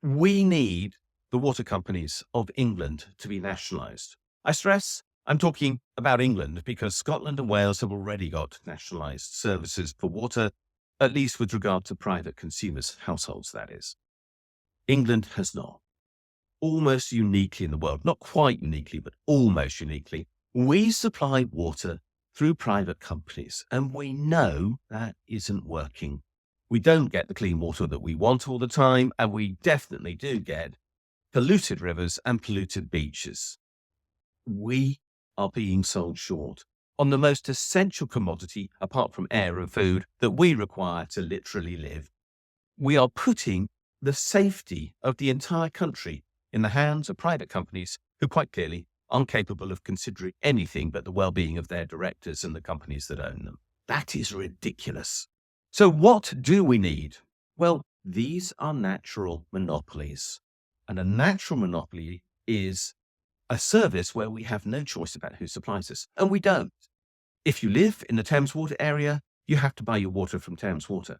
We need the water companies of England to be nationalised. I stress I'm talking about England because Scotland and Wales have already got nationalised services for water, at least with regard to private consumers, households that is. England has not. Almost uniquely in the world, not quite uniquely, but almost uniquely, we supply water through private companies, and we know that isn't working. We don't get the clean water that we want all the time, and we definitely do get polluted rivers and polluted beaches. We are being sold short on the most essential commodity, apart from air and food, that we require to literally live. We are putting the safety of the entire country in the hands of private companies who quite clearly aren't capable of considering anything but the well-being of their directors and the companies that own them. That is ridiculous. So what do we need? Well, these are natural monopolies. And a natural monopoly is a service where we have no choice about who supplies us. And we don't. If you live in the Thames Water area, you have to buy your water from Thames Water.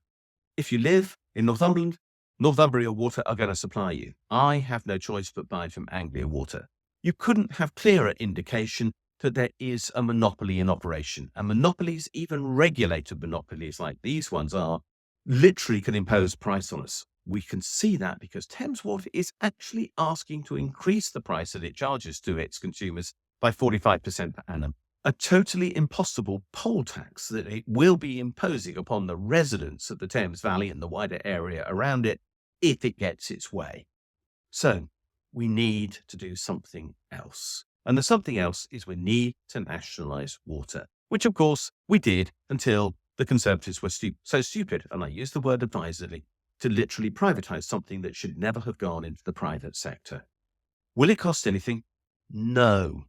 If you live in Northumberland, Northumbria Water are going to supply you. I have no choice but buy from Anglia Water. You couldn't have clearer indication that there is a monopoly in operation. And monopolies, even regulated monopolies like these ones are, literally can impose price on us. We can see that because Thames Water is actually asking to increase the price that it charges to its consumers by 45% per annum. A totally impossible poll tax that it will be imposing upon the residents of the Thames Valley and the wider area around it if it gets its way. So we need to do something else. And the something else is we need to nationalise water, which of course we did until the Conservatives were so stupid, and I use the word advisedly, to literally privatise something that should never have gone into the private sector. Will it cost anything? No.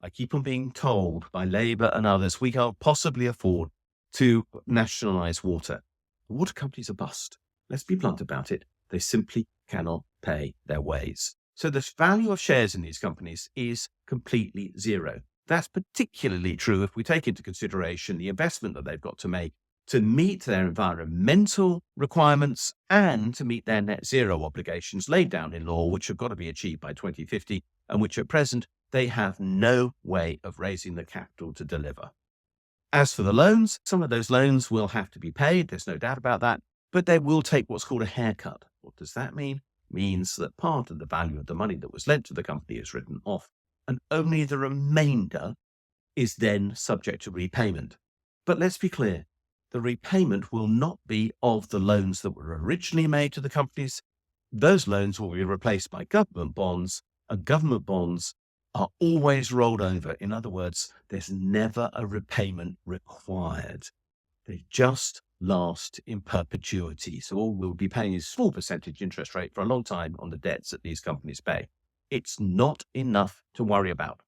I keep on being told by Labour and others we can't possibly afford to nationalise water. The water companies are bust. Let's be blunt about it. They simply cannot pay their ways. So the value of shares in these companies is completely zero. That's particularly true if we take into consideration the investment that they've got to make to meet their environmental requirements and to meet their net zero obligations laid down in law, which have got to be achieved by 2050, and which at present they have no way of raising the capital to deliver. As for the loans, some of those loans will have to be paid. There's no doubt about that, but they will take what's called a haircut. What does that mean? It means that part of the value of the money that was lent to the company is written off, and only the remainder is then subject to repayment. But let's be clear, the repayment will not be of the loans that were originally made to the companies. Those loans will be replaced by government bonds, and government bonds are always rolled over. In other words, there's never a repayment required. They just last in perpetuity. So all we'll be paying is a small percentage interest rate for a long time on the debts that these companies pay. It's not enough to worry about.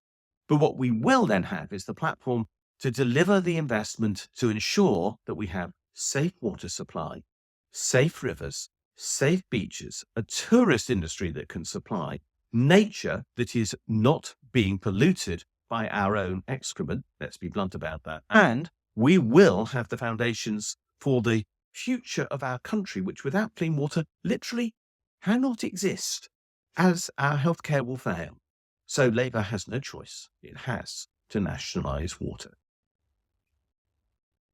But what we will then have is the platform to deliver the investment to ensure that we have safe water supply, safe rivers, safe beaches, a tourist industry that can supply nature that is not being polluted by our own excrement. Let's be blunt about that. And we will have the foundations for the future of our country, which without clean water literally cannot exist, as our healthcare will fail. So Labour has no choice. It has to nationalise water.